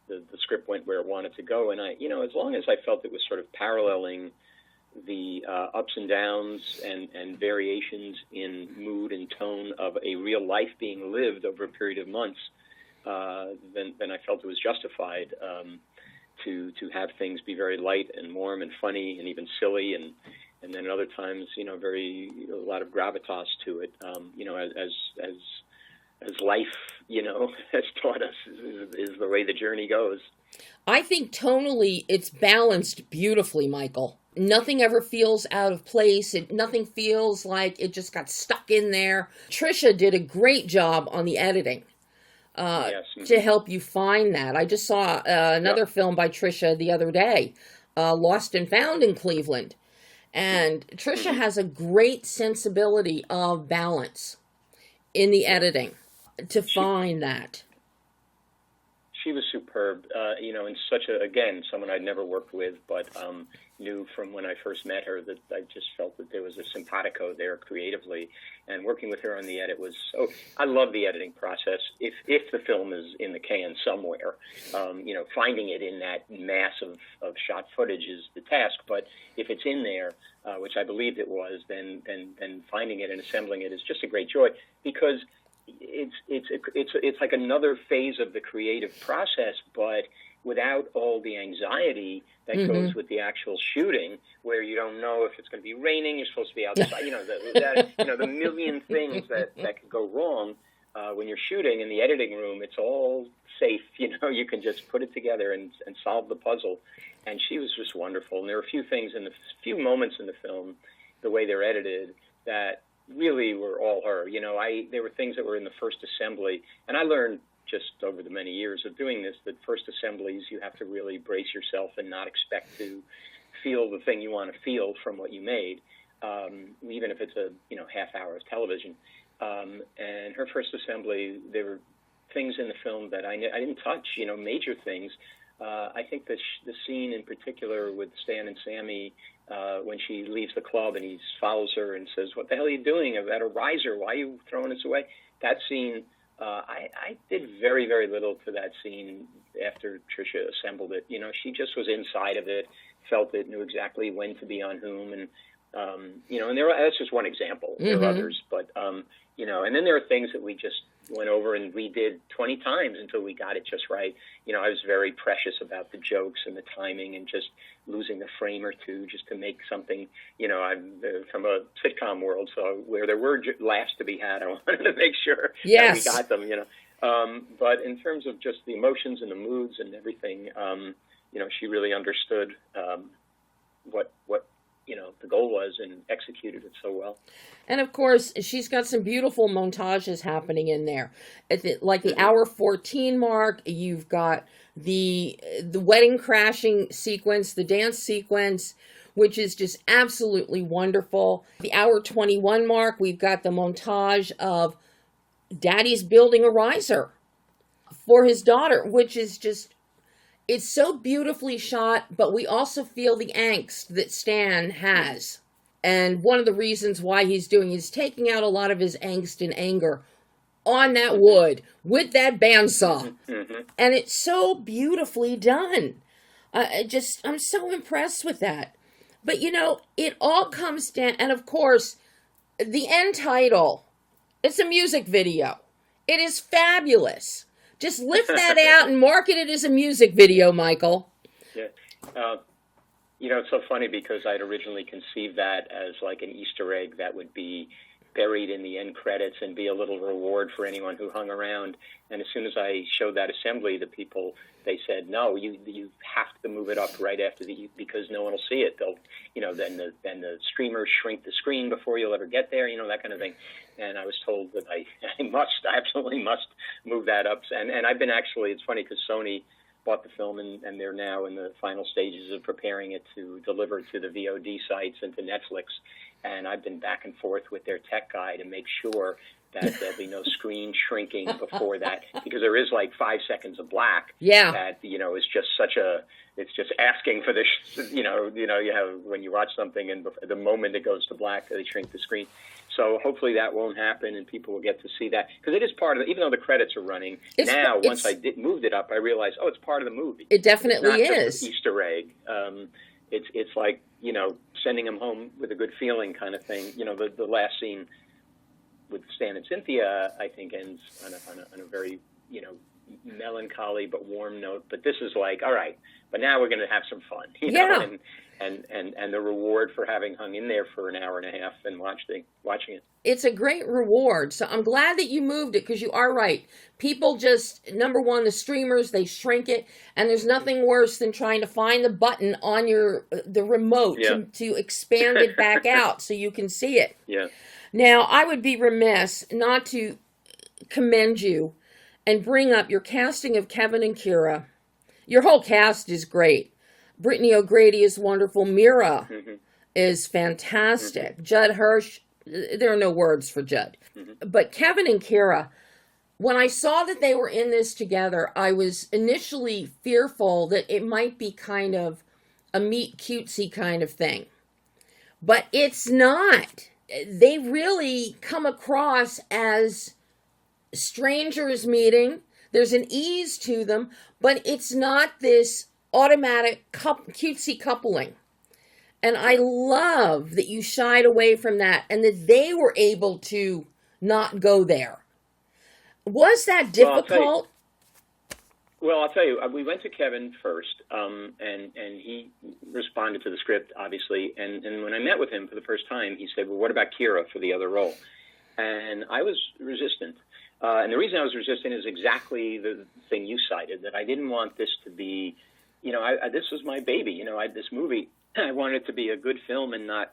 the script went where it wanted to go, and as long as I felt it was sort of paralleling the ups and downs and variations in mood and tone of a real life being lived over a period of months, then I felt it was justified to have things be very light and warm and funny and even silly, and then at other times, a lot of gravitas to it, as life, has taught us is the way the journey goes. I think tonally it's balanced beautifully, Michael. Nothing ever feels out of place. Nothing feels like it just got stuck in there. Trisha did a great job on the editing Yes. to help you find that. I just saw another film by Trisha the other day, Lost and Found in Cleveland. And Trisha has a great sensibility of balance in the editing to find that. She was superb, and someone I'd never worked with, but knew from when I first met her that I just felt that there was a simpatico there creatively. And working with her on the edit I love the editing process. If the film is in the can somewhere, finding it in that mass of shot footage is the task. But if it's in there, which I believed it was, then finding it and assembling it is just a great joy, because it's like another phase of the creative process, but without all the anxiety that goes with the actual shooting, where you don't know if it's going to be raining, you're supposed to be outside, the million things that could go wrong when you're shooting in the editing room. It's all safe, you can just put it together and solve the puzzle. And she was just wonderful. And there were a few moments in the film, the way they're edited, that really were all her. There were things that were in the first assembly, and I learned just over the many years of doing this that first assemblies, you have to really brace yourself and not expect to feel the thing you want to feel from what you made, even if it's a half hour of television. And her first assembly, there were things in the film that I didn't touch, major things. I think the scene in particular with Stan and Sammy, when she leaves the club and he follows her and says, "What the hell are you doing? I've got a riser. Why are you throwing this away?" That scene, I did very, very little to that scene after Trisha assembled it. She just was inside of it, felt it, knew exactly when to be on whom. And, that's just one example. There are others, but, and then there are things that we just went over and redid 20 times until we got it just right. I was very precious about the jokes and the timing and just losing a frame or two just to make something, I'm from a sitcom world, so where there were laughs to be had, I wanted to make sure that we got them, But in terms of just the emotions and the moods and everything, she really understood what the goal was and executed it so well. And of course, she's got some beautiful montages happening in there. At the hour 14 mark, you've got the wedding crashing sequence, the dance sequence, which is just absolutely wonderful. The hour 21 mark, we've got the montage of Daddy's building a riser for his daughter, which is just, it's so beautifully shot, but we also feel the angst that Stan has. And one of the reasons why he's taking out a lot of his angst and anger on that wood with that bandsaw. And it's so beautifully done. I'm so impressed with that. But, it all comes down, and of course, the end title, it's a music video. It is fabulous. Just lift that out and market it as a music video, Michael. Yeah. It's so funny because I'd originally conceived that as like an Easter egg that would be buried in the end credits and be a little reward for anyone who hung around. And as soon as I showed that assembly to people, they said, "No, you have to move it up right after because no one will see it. They'll, then the streamers shrink the screen before you'll ever get there, that kind of thing." And I was told that I absolutely must move that up. And I've been it's funny because Sony bought the film and they're now in the final stages of preparing it to deliver to the VOD sites and to Netflix. and I've been back and forth with their tech guy to make sure that there'll be no screen shrinking before that, because there is like 5 seconds of black. Yeah. That, is just it's just asking for this, you have, when you watch something and the moment it goes to black, they shrink the screen. So hopefully that won't happen and people will get to see that. Because it is part of even though the credits are running, once I moved it up, I realized, it's part of the movie. It definitely it's not is. Just an Easter egg. It's like, sending them home with a good feeling kind of thing. The last scene with Stan and Cynthia, I think, ends on a very, melancholy but warm note. But this is like, all right, but now we're going to have some fun, know, and the reward for having hung in there for an hour and a half and watching it. It's a great reward. So I'm glad that you moved it, because you are right. People just, number one, the streamers, they shrink it, and there's nothing worse than trying to find the button on the remote to expand it back out so you can see it. Yeah. Now, I would be remiss not to commend you and bring up your casting of Kevin and Kira. Your whole cast is great. Brittany O'Grady is wonderful. Mira is fantastic. Judd Hirsch, there are no words for Judd. But Kevin and Kira, when I saw that they were in this together, I was initially fearful that it might be kind of a meet cutesy kind of thing. But it's not. They really come across as strangers meeting. There's an ease to them, but it's not this automatic cutesy coupling. And I love that you shied away from that and that they were able to not go there. Was that difficult? Well, I'll tell you, we went to Kevin first, and he responded to the script, obviously. And when I met with him for the first time, he said, well, what about Kira for the other role? And I was resistant. And the reason I was resistant is exactly the thing you cited, that I didn't want this to be, this was my baby. This movie, I wanted it to be a good film and not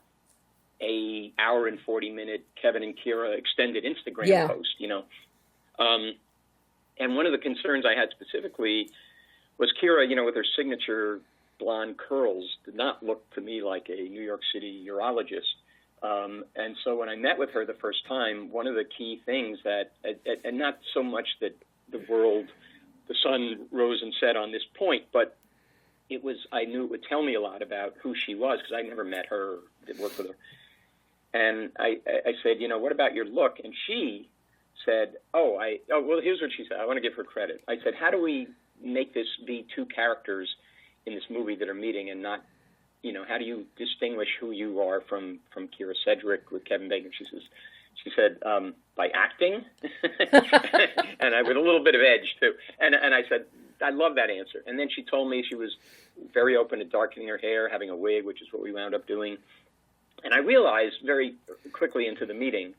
a hour and 40-minute Kevin and Kira extended Instagram post, And one of the concerns I had specifically was Kira, with her signature blonde curls, did not look to me like a New York City urologist. And so when I met with her the first time, one of the key things that, and not so much that the sun rose and set on this point, but I knew it would tell me a lot about who she was, because I never met her or did work with her. And I said, what about your look? And she said, well, here's what she said. I want to give her credit. I said, how do we make this be two characters in this movie that are meeting and not, how do you distinguish who you are from Kira Sedgwick with Kevin Bacon? She said, by acting, and I with a little bit of edge too. And I said, I love that answer. And then she told me she was very open to darkening her hair, having a wig, which is what we wound up doing. And I realized very quickly into the meeting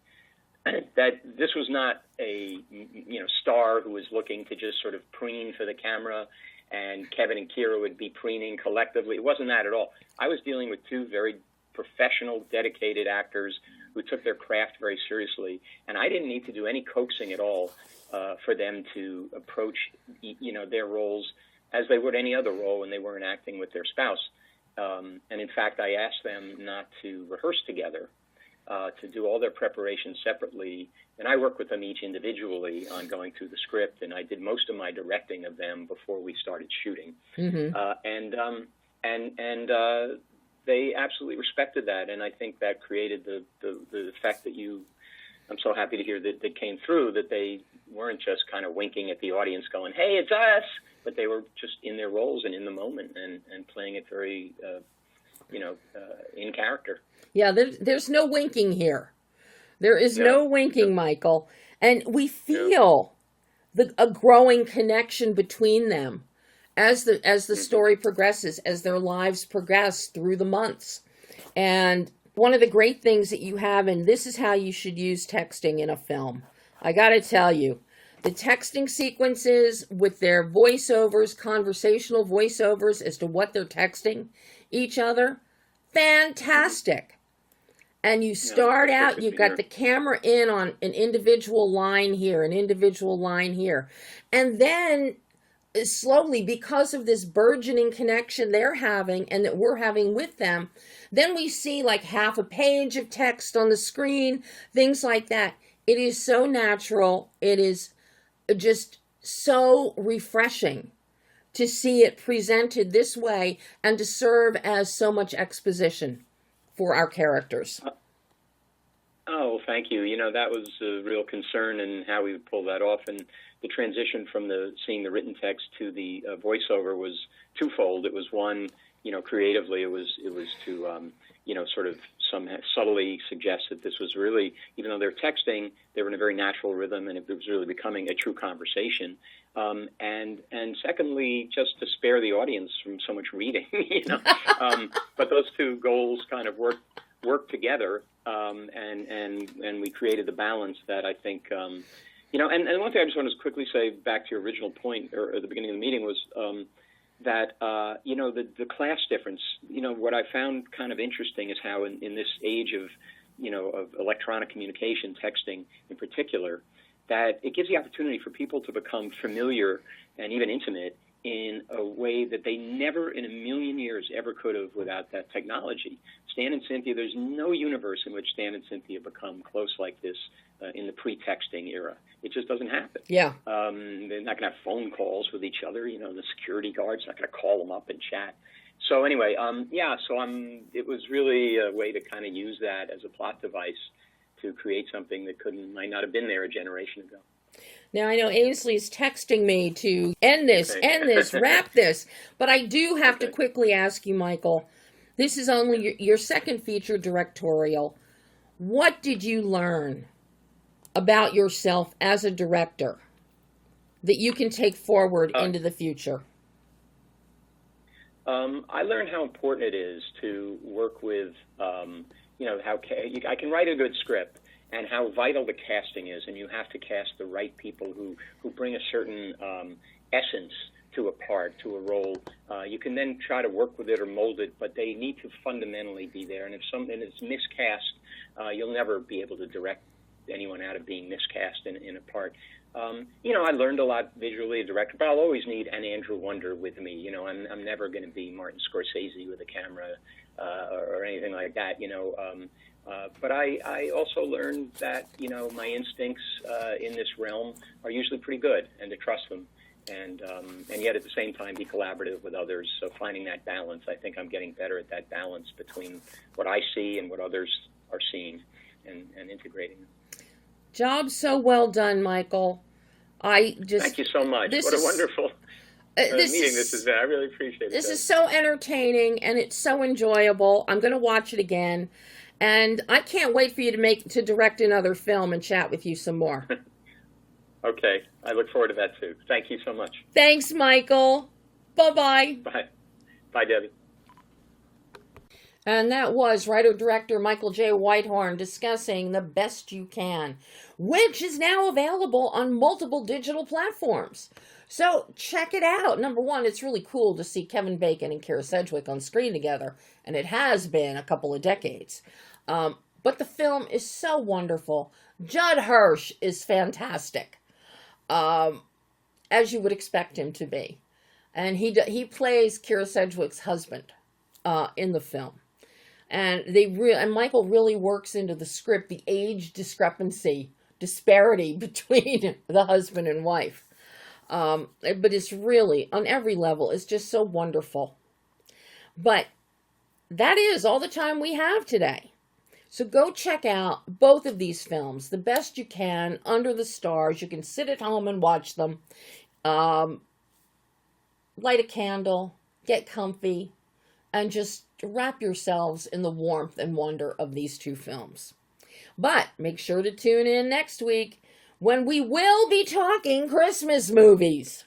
that this was not a star who was looking to just sort of preen for the camera, and Kevin and Kira would be preening collectively. It wasn't that at all. I was dealing with two very professional, dedicated actors who took their craft very seriously, and I didn't need to do any coaxing at all for them to approach their roles as they would any other role when they weren't acting with their spouse. And in fact, I asked them not to rehearse together, to do all their preparations separately. And I worked with them each individually on going through the script, and I did most of my directing of them before we started shooting. And they absolutely respected that, and I think that created the effect that I'm so happy to hear that came through, that they weren't just kind of winking at the audience going, hey, it's us, but they were just in their roles and in the moment and playing it very, in character. Yeah, there's no winking here. There is no winking, Michael. And we feel a growing connection between them as the story progresses, as their lives progress through the months. And one of the great things that you have, and this is how you should use texting in a film, I got to tell you, the texting sequences with their voiceovers, conversational voiceovers as to what they're texting each other, fantastic. And you start out, you've got the camera in on an individual line here, an individual line here. And then slowly, because of this burgeoning connection they're having and that we're having with them, then we see like half a page of text on the screen, things like that. It is so natural. It is just so refreshing to see it presented this way and to serve as so much exposition for our characters. Oh, thank you. That was a real concern in how we would pull that off, and the transition from seeing the written text to the voiceover was twofold. It was one, creatively, it was to, sort of subtly suggest that this was really, even though they're texting, they were in a very natural rhythm, and it was really becoming a true conversation. And secondly, just to spare the audience from so much reading, But those two goals kind of work together, and we created the balance that I think, and one thing I just want to quickly say back to your original point or at the beginning of the meeting was that, the class difference, what I found kind of interesting is how in this age of electronic communication, texting in particular, that it gives the opportunity for people to become familiar and even intimate in a way that they never in a million years ever could have without that technology. Stan and Cynthia, there's no universe in which Stan and Cynthia become close like this in the pre-texting era. It just doesn't happen. Yeah. They're not going to have phone calls with each other. The security guard's not going to call them up and chat. So anyway, it was really a way to kind of use that as a plot device to create something that might not have been there a generation ago. Now, I know Ainsley's texting me to end this, wrap this, but I do have to quickly ask you, Michael, this is only your second feature directorial. What did you learn about yourself as a director that you can take forward into the future? I learned how important it is to work with, I can write a good script, and how vital the casting is, and you have to cast the right people who bring a certain essence to a part, to a role. You can then try to work with it or mold it, but they need to fundamentally be there. And if something is miscast, you'll never be able to direct anyone out of being miscast in a part. I learned a lot visually as a director, but I'll always need an Andrew Wonder with me. I'm never going to be Martin Scorsese with a camera or anything like that. But I also learned that, my instincts in this realm are usually pretty good, and to trust them, and yet at the same time be collaborative with others. So finding that balance, I think I'm getting better at that balance between what I see and what others are seeing, and integrating them. Job so well done, Michael. Thank you so much. What a wonderful meeting this has been. I really appreciate it. This is so entertaining, and it's so enjoyable. I'm going to watch it again. And I can't wait for you to direct another film and chat with you some more. Okay. I look forward to that, too. Thank you so much. Thanks, Michael. Bye-bye. Bye. Bye, Debbie. And that was writer-director Michael J. Weithorn discussing The Best You Can, which is now available on multiple digital platforms. So check it out. Number one, it's really cool to see Kevin Bacon and Kyra Sedgwick on screen together, and it has been a couple of decades. But the film is so wonderful. Judd Hirsch is fantastic, as you would expect him to be. And he plays Kyra Sedgwick's husband in the film. And and Michael really works into the script the age disparity between the husband and wife. But it's really, on every level, it's just so wonderful. But that is all the time we have today. So go check out both of these films, The Best You Can, Under the Stars. You can sit at home and watch them. Light a candle, get comfy, and just wrap yourselves in the warmth and wonder of these two films. But make sure to tune in next week when we will be talking Christmas movies.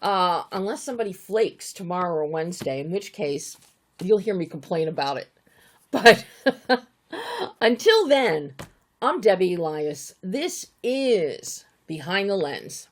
Unless somebody flakes tomorrow or Wednesday, in which case you'll hear me complain about it. But until then, I'm Debbie Elias. This is Behind the Lens.